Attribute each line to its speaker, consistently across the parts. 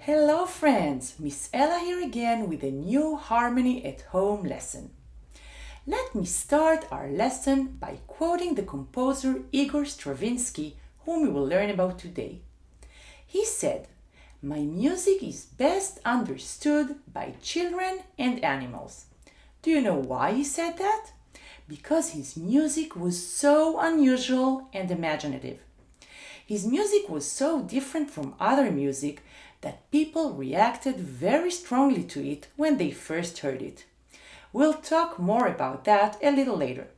Speaker 1: Hello friends, Miss Ella here again with a new Harmony at Home lesson. Let me start our lesson by quoting the composer Igor Stravinsky, whom we will learn about today. He said, "My music is best understood by children and animals." Do you know why he said that? Because his music was so unusual and imaginative. His music was so different from other music that people reacted very strongly to it when they first heard it. We'll talk more about that a little later.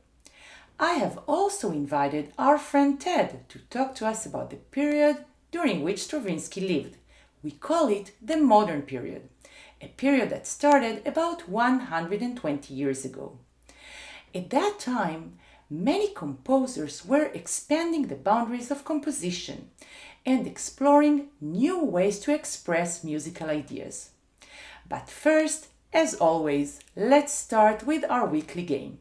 Speaker 1: I have also invited our friend Ted to talk to us about the period during which Stravinsky lived. We call it the modern period, a period that started about 120 years ago. At that time, many composers were expanding the boundaries of composition and exploring new ways to express musical ideas. But first, as always, let's start with our weekly game.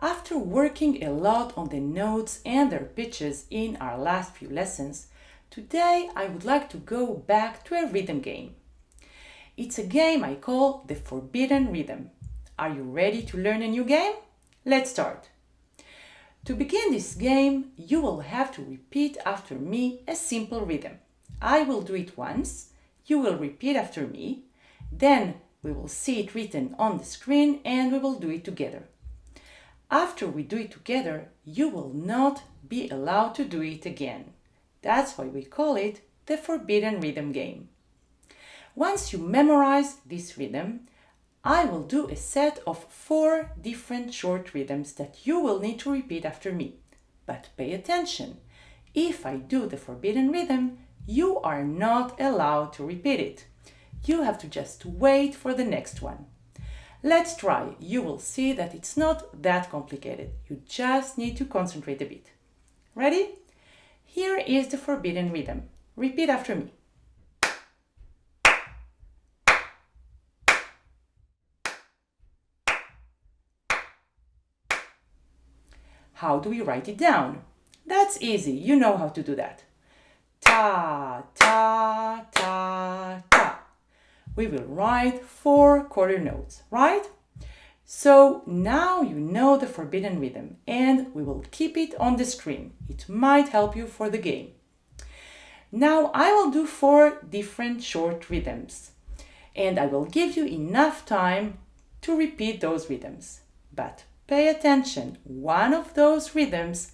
Speaker 1: After working a lot on the notes and their pitches in our last few lessons, today I would like to go back to a rhythm game. It's a game I call the Forbidden Rhythm. Are you ready to learn a new game? Let's start. To begin this game, you will have to repeat after me a simple rhythm. I will do it once, you will repeat after me, then we will see it written on the screen and we will do it together. After we do it together, you will not be allowed to do it again. That's why we call it the Forbidden Rhythm game. Once you memorize this rhythm, I will do a set of 4 different short rhythms that you will need to repeat after me. But pay attention. If I do the forbidden rhythm, you are not allowed to repeat it. You have to just wait for the next one. Let's try. You will see that it's not that complicated. You just need to concentrate a bit. Ready? Here is the forbidden rhythm. Repeat after me. How do we write it down? That's easy. You know how to do that. Ta, ta, ta, ta. We will write 4 quarter notes, right? So now you know the forbidden rhythm and we will keep it on the screen. It might help you for the game. Now I will do 4 different short rhythms and I will give you enough time to repeat those rhythms. But pay attention, one of those rhythms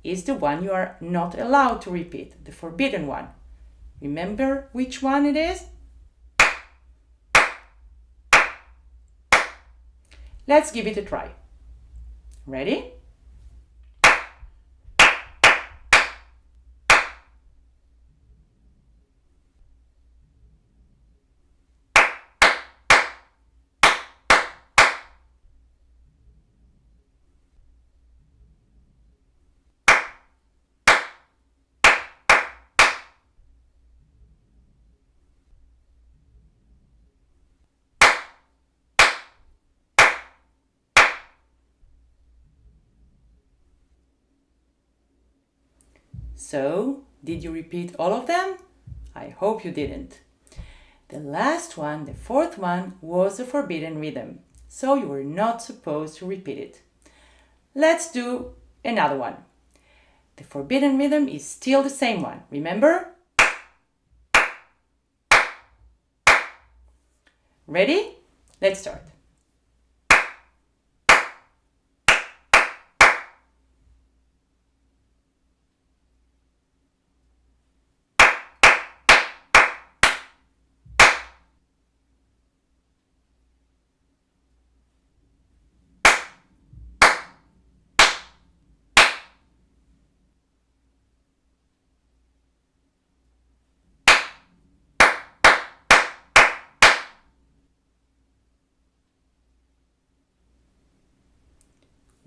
Speaker 1: is the one you are not allowed to repeat, the forbidden one. Remember which one it is? Let's give it a try. Ready? So, did you repeat all of them? I hope you didn't. The last one, the 4th one, was a forbidden rhythm, so you were not supposed to repeat it. Let's do another one. The forbidden rhythm is still the same one, remember? Ready? Let's start.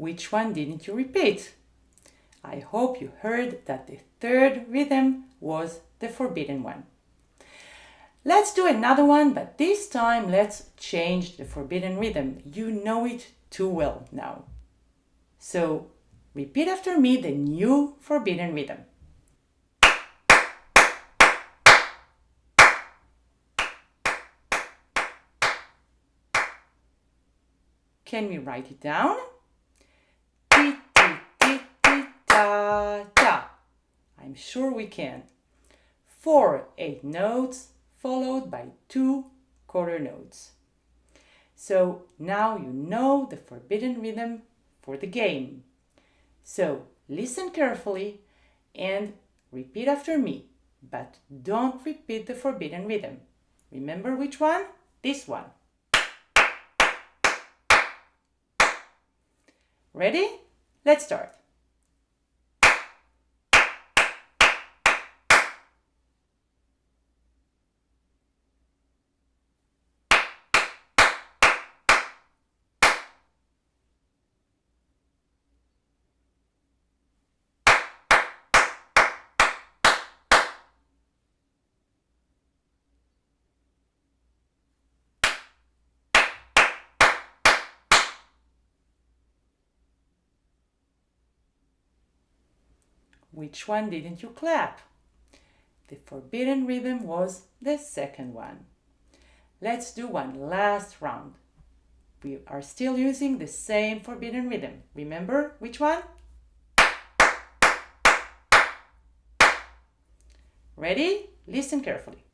Speaker 1: Which one didn't you repeat? I hope you heard that the 3rd rhythm was the forbidden one. Let's do another one, but this time let's change the forbidden rhythm. You know it too well now. So Repeat after me the new forbidden rhythm. Can we write it down? Ti, ti, ti, ti, ta, ta. I'm sure we can. 4 8 notes followed by 2 quarter notes. So now you know the forbidden rhythm for the game. So listen carefully and repeat after me, but don't repeat the forbidden rhythm. Remember which one? This one. Ready? Let's start. Which one didn't you clap? The forbidden rhythm was the second one. Let's do one last round. We are still using the same forbidden rhythm. Remember which one? Ready? Listen carefully.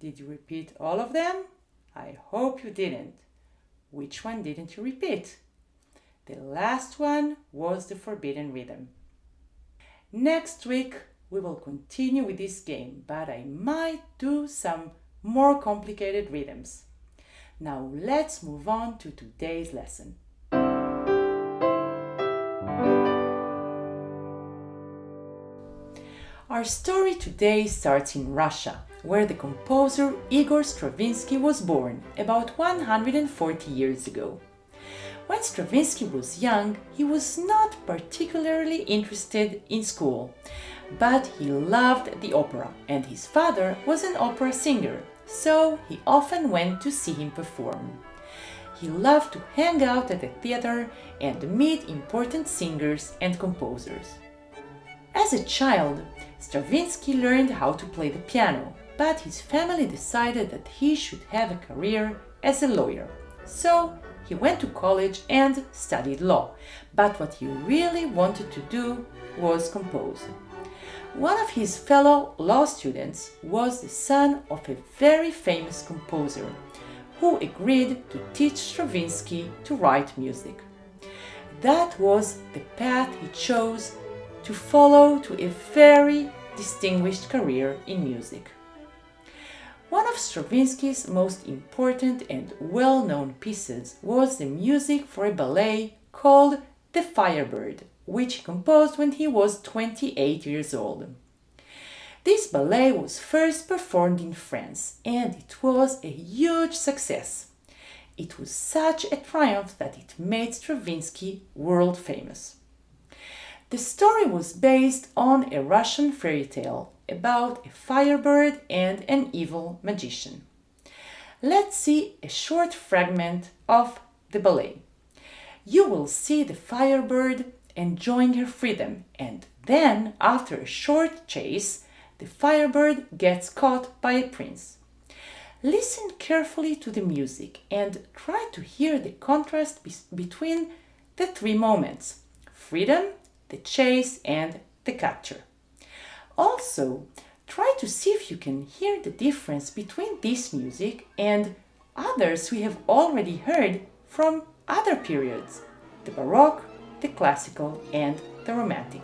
Speaker 1: Did you repeat all of them? I hope you didn't. Which one didn't you repeat? The last one was the forbidden rhythm. Next week we will continue with this game, but I might do some more complicated rhythms. Now let's move on to today's lesson. Our story today starts in Russia, where the composer Igor Stravinsky was born about 140 years ago. When Stravinsky was young, he was not particularly interested in school, but he loved the opera, and his father was an opera singer, so he often went to see him perform. He loved to hang out at the theater and meet important singers and composers. As a child, Stravinsky learned how to play the piano, but his family decided that he should have a career as a lawyer. So he went to college and studied law, but what he really wanted to do was compose. One of his fellow law students was the son of a very famous composer, who agreed to teach Stravinsky to write music. That was the path he chose to follow to a very distinguished career in music. One of Stravinsky's most important and well-known pieces was the music for a ballet called The Firebird, which he composed when he was 28 years old. This ballet was first performed in France, and it was a huge success. It was such a triumph that it made Stravinsky world famous. The story was based on a Russian fairy tale about a firebird and an evil magician. Let's see a short fragment of the ballet. You will see the firebird enjoying her freedom, and then, after a short chase, the firebird gets caught by a prince. Listen carefully to the music and try to hear the contrast between the three moments: freedom, the chase, and the capture. Also, try to see if you can hear the difference between this music and others we have already heard from other periods: the Baroque, the Classical, and the Romantic.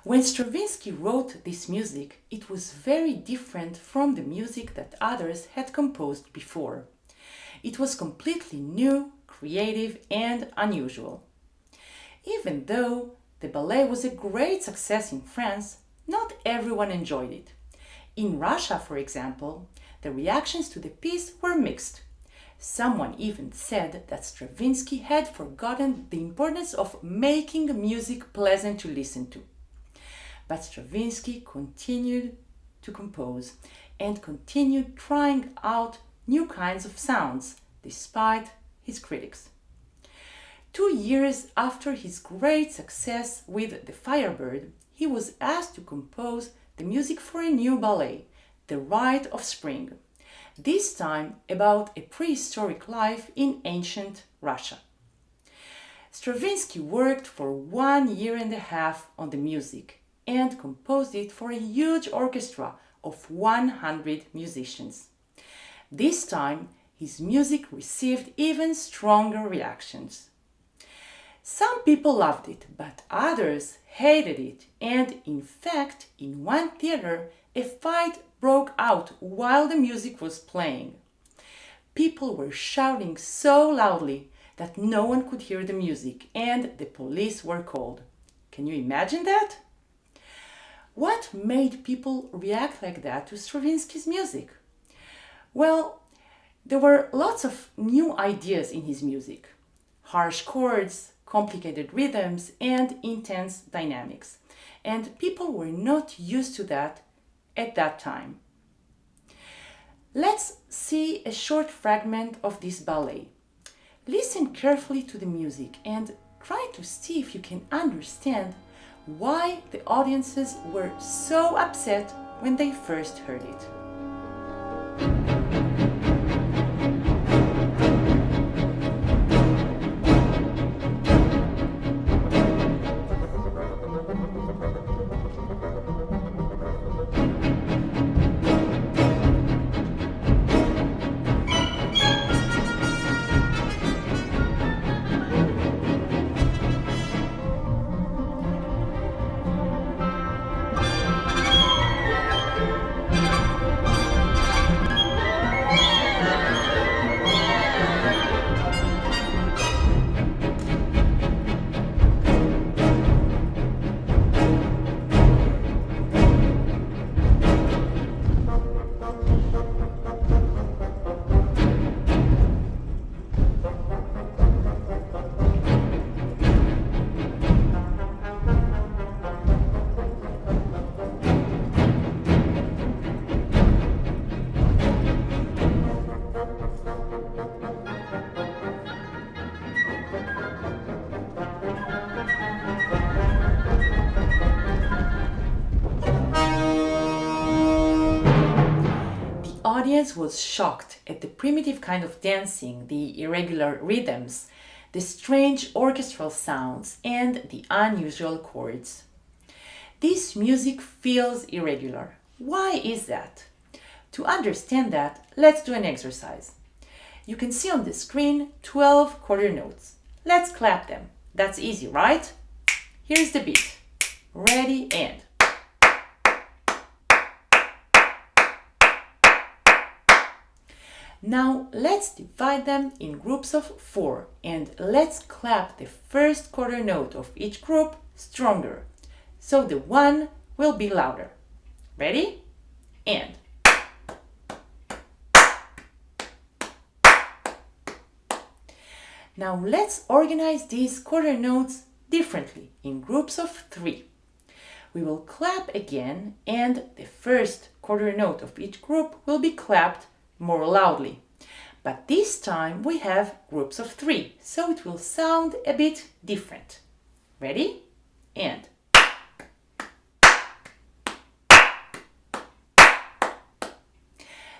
Speaker 1: When Stravinsky wrote this music, it was very different from the music that others had composed before. It was completely new, creative, and unusual. Even though the ballet was a great success in France, not everyone enjoyed it. In Russia, for example, the reactions to the piece were mixed. Someone even said that Stravinsky had forgotten the importance of making music pleasant to listen to. But Stravinsky continued to compose and continued trying out new kinds of sounds, despite his critics. 2 years after his great success with The Firebird, he was asked to compose the music for a new ballet, The Rite of Spring, this time about a prehistoric life in ancient Russia. Stravinsky worked for 1 year and a half on the music and composed it for a huge orchestra of 100 musicians. This time, his music received even stronger reactions. Some people loved it, but others hated it, and in fact, in one theater, a fight broke out while the music was playing. People were shouting so loudly that no one could hear the music, and the police were called. Can you imagine that? What made people react like that to Stravinsky's music? Well, there were lots of new ideas in his music. Harsh chords, complicated rhythms, and intense dynamics. And people were not used to that at that time. Let's see a short fragment of this ballet. Listen carefully to the music and try to see if you can understand why the audiences were so upset when they first heard it. The audience was shocked at the primitive kind of dancing, the irregular rhythms, the strange orchestral sounds, and the unusual chords. This music feels irregular. Why is that? To understand that, let's do an exercise. You can see on the screen 12 quarter notes. Let's clap them. That's easy, right? Here's the beat. Ready and. Now let's divide them in groups of 4 and let's clap the first quarter note of each group stronger, so the one will be louder. Ready? And. Now let's organize these quarter notes differently in groups of 3. We will clap again and the first quarter note of each group will be clapped more loudly. But this time we have groups of 3, so it will sound a bit different. Ready? And.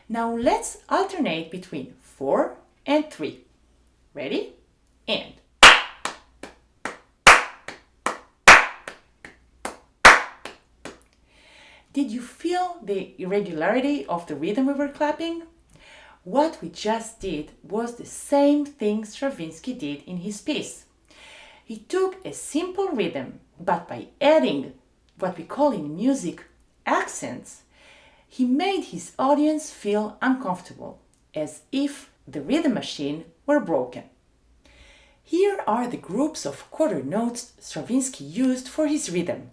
Speaker 1: Now let's alternate between 4 and 3. Ready? And. Did you feel the irregularity of the rhythm we were clapping? What we just did was the same thing Stravinsky did in his piece. He took a simple rhythm, but by adding what we call in music accents, he made his audience feel uncomfortable, as if the rhythm machine were broken. Here are the groups of quarter notes Stravinsky used for his rhythm,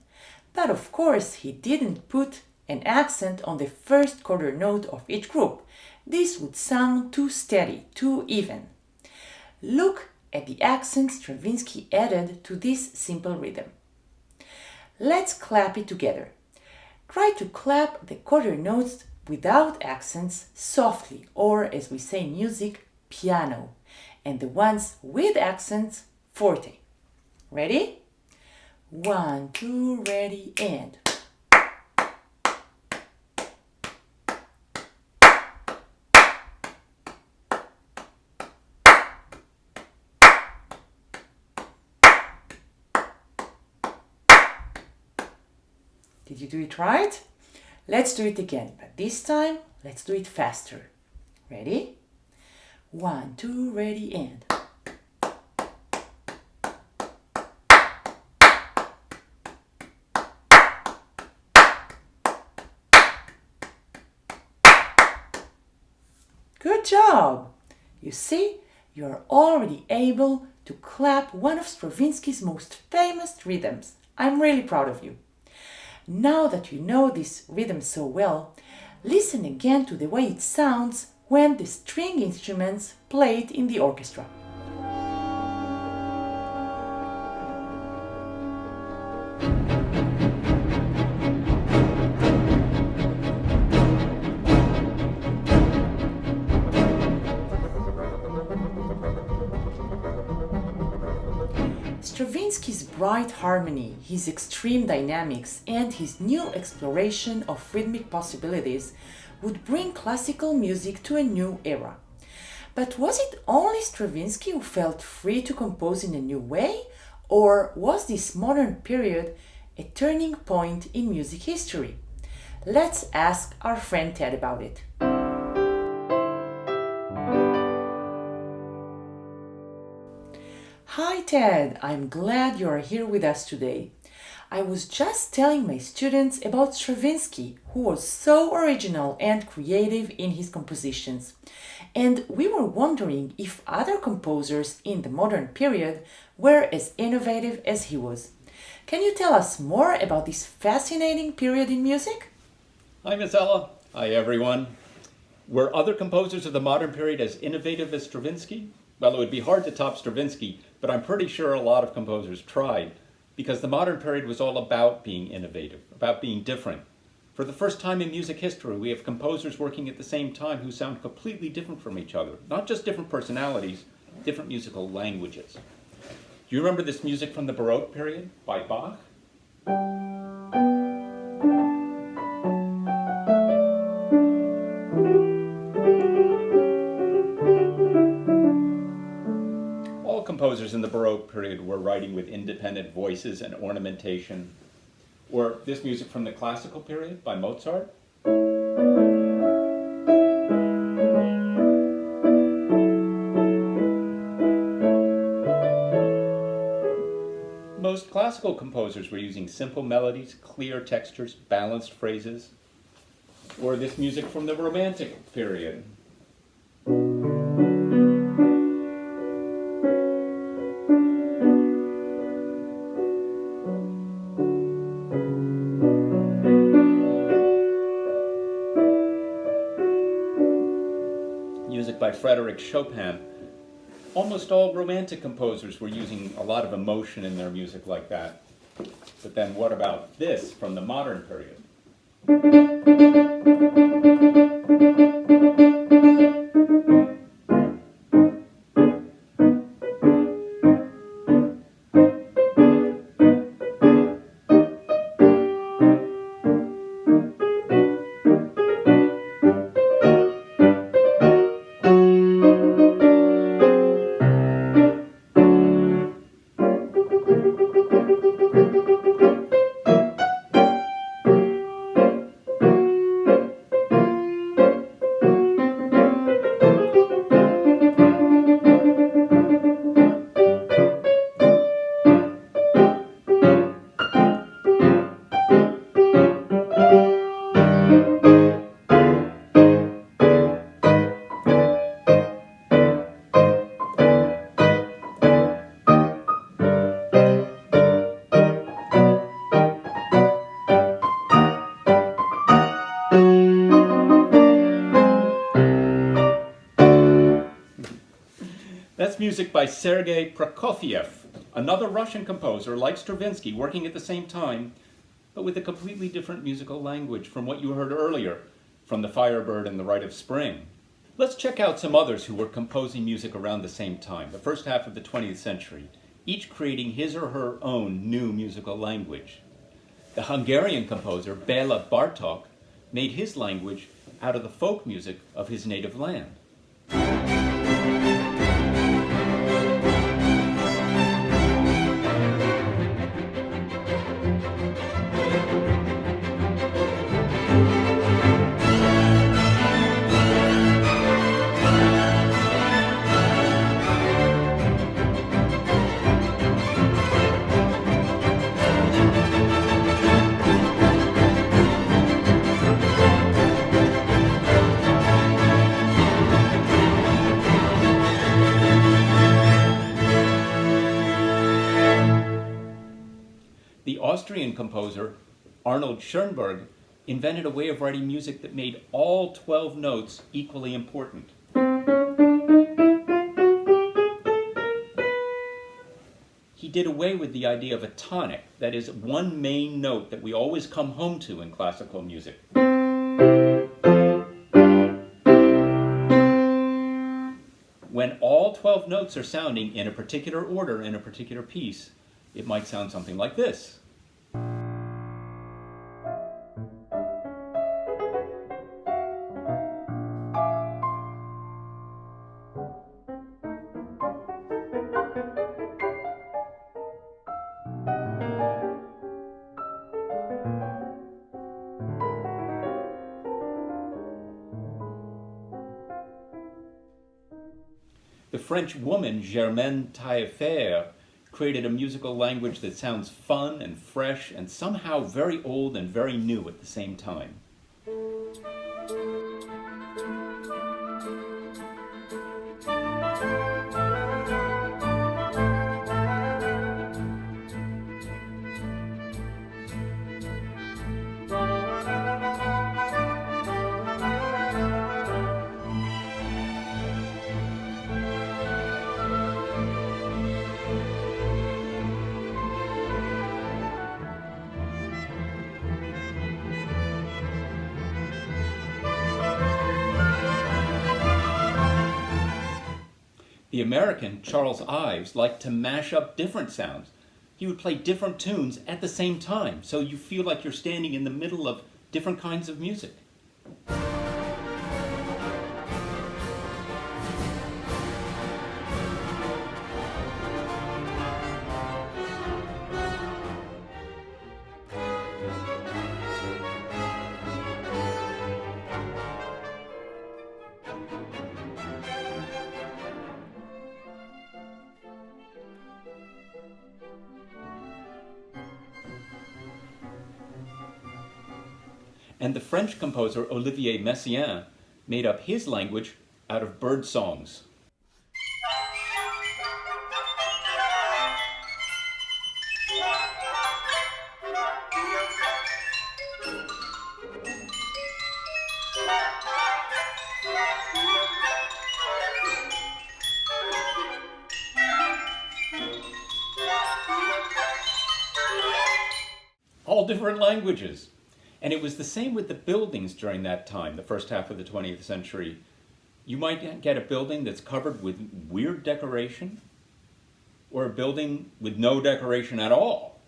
Speaker 1: but of course he didn't put an accent on the first quarter note of each group. This would sound too steady, too even. Look at the accent Stravinsky added to this simple rhythm. Let's clap it together. Try to clap the quarter notes without accents softly, or as we say in music, piano, and the ones with accents, forte. Ready? 1, 2, ready, and. Did you do it right? Let's do it again, but this time let's do it faster. Ready? 1, 2, ready, and. Good job! You see, you are already able to clap one of Stravinsky's most famous rhythms. I'm really proud of you. Now that you know this rhythm so well, listen again to the way it sounds when the string instruments play it in the orchestra. Stravinsky's bright harmony, his extreme dynamics, and his new exploration of rhythmic possibilities would bring classical music to a new era. But was it only Stravinsky who felt free to compose in a new way, or was this modern period a turning point in music history? Let's ask our friend Ted about it. Hi Ted, I'm glad you are here with us today. I was just telling my students about Stravinsky, who was so original and creative in his compositions. And we were wondering if other composers in the modern period were as innovative as he was. Can you tell us more about this fascinating period in music?
Speaker 2: Hi, Miss Ella. Hi, everyone. Were other composers of the modern period as innovative as Stravinsky? Well, it would be hard to top Stravinsky, but I'm pretty sure a lot of composers tried, because the modern period was all about being innovative, about being different. For the first time in music history, we have composers working at the same time who sound completely different from each other. Not just different personalities, different musical languages. Do you remember this music from the Baroque period by Bach? Composers in the Baroque period were writing with independent voices and ornamentation. Or this music from the classical period by Mozart. most classical composers were using simple melodies, clear textures, balanced phrases, or this music from the Romantic period. Music by Frédéric Chopin. Almost all Romantic composers were using a lot of emotion in their music like that. But then what about this from the modern period? That's music by Sergei Prokofiev, another Russian composer like Stravinsky, working at the same time, but with a completely different musical language from what you heard earlier from The Firebird and The Rite of Spring. Let's check out some others who were composing music around the same time, the first half of the 20th century, each creating his or her own new musical language. The Hungarian composer Béla Bartók made his language out of the folk music of his native land. The Austrian composer Arnold Schoenberg invented a way of writing music that made all 12 notes equally important. He did away with the idea of a tonic, that is, one main note that we always come home to in classical music. When all 12 notes are sounding in a particular order in a particular piece, it might sound something like this. The French woman Germaine Taillefer created a musical language that sounds fun and fresh and somehow very old and very new at the same time. The American, Charles Ives, liked to mash up different sounds. He would play different tunes at the same time, so you feel like you're standing in the middle of different kinds of music. and the French composer Olivier Messiaen made up his language out of bird songs. All different languages. And it was the same with the buildings during that time, the first half of the 20th century. You might get a building that's covered with weird decoration, or a building with no decoration at all,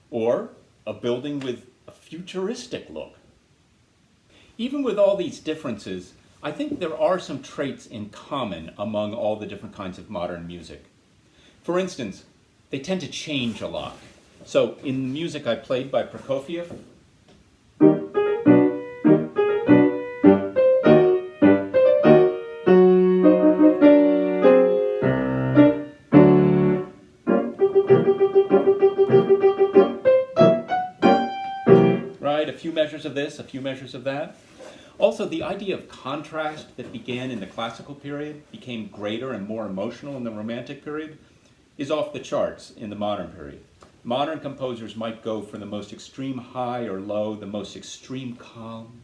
Speaker 2: or a building with a futuristic look. Even with all these differences, I think there are some traits in common among all the different kinds of modern music. For instance, they tend to change a lot. So in the music I played by Prokofiev, right, a few measures of this, a few measures of that. Also, the idea of contrast that began in the classical period became greater and more emotional in the Romantic period is off the charts in the modern period. Modern composers might go for the most extreme high or low, the most extreme calm,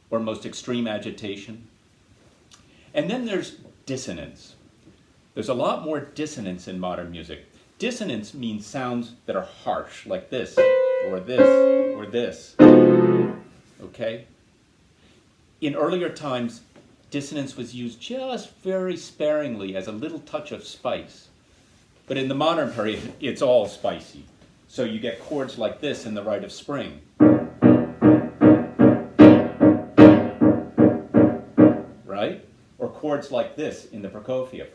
Speaker 2: or most extreme agitation. And then there's dissonance. There's a lot more dissonance in modern music. Dissonance means sounds that are harsh, like this, or this, or this. Okay? In earlier times, dissonance was used just very sparingly as a little touch of spice. But in the modern period, it's all spicy. So you get chords like this in the Rite of Spring. Right? Or chords like this in the Prokofiev.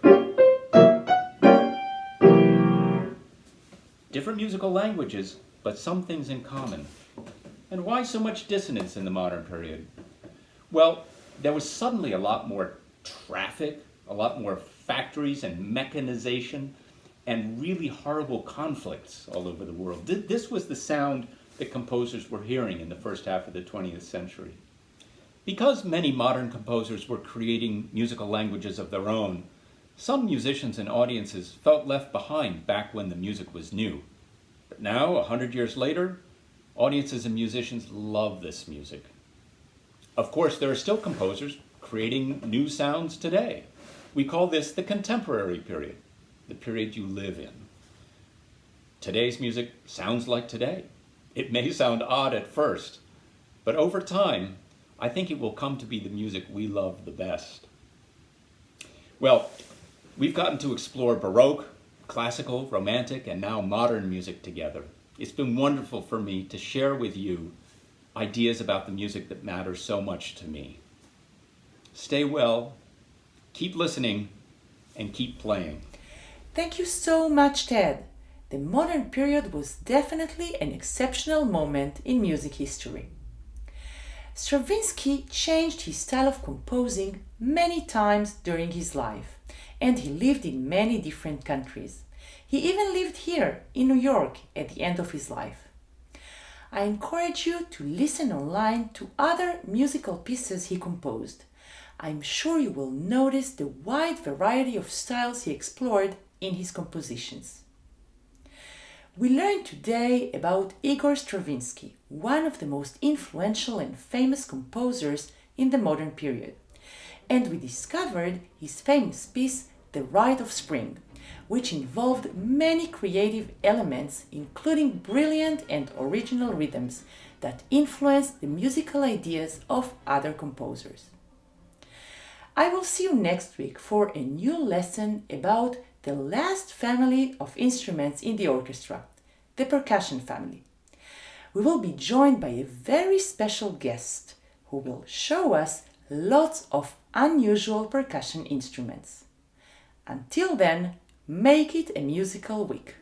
Speaker 2: Different musical languages, but some things in common. And why so much dissonance in the modern period? Well, there was suddenly a lot more traffic, a lot more factories and mechanization, and really horrible conflicts all over the world. This was the sound that composers were hearing in the first half of the 20th century. Because many modern composers were creating musical languages of their own, some musicians and audiences felt left behind back when the music was new. But now, 100 years later, audiences and musicians love this music. Of course, there are still composers creating new sounds today. We call this the contemporary period, the period you live in. Today's music sounds like today. It may sound odd at first, but over time, I think it will come to be the music we love the best. Well, we've gotten to explore Baroque, classical, romantic, and now modern music together. It's been wonderful for me to share with you ideas about the music that matters so much to me. Stay well, keep listening, and keep playing.
Speaker 1: Thank you so much, Ted. The modern period was definitely an exceptional moment in music history. Stravinsky changed his style of composing many times during his life, and he lived in many different countries. He even lived here in New York at the end of his life. I encourage you to listen online to other musical pieces he composed. I'm sure you will notice the wide variety of styles he explored in his compositions. We learned today about Igor Stravinsky, one of the most influential and famous composers in the modern period. And we discovered his famous piece, The Rite of Spring, which involved many creative elements, including brilliant and original rhythms that influenced the musical ideas of other composers. I will see you next week for a new lesson about the last family of instruments in the orchestra, the percussion family. We will be joined by a very special guest who will show us lots of unusual percussion instruments. Until then, make it a musical week.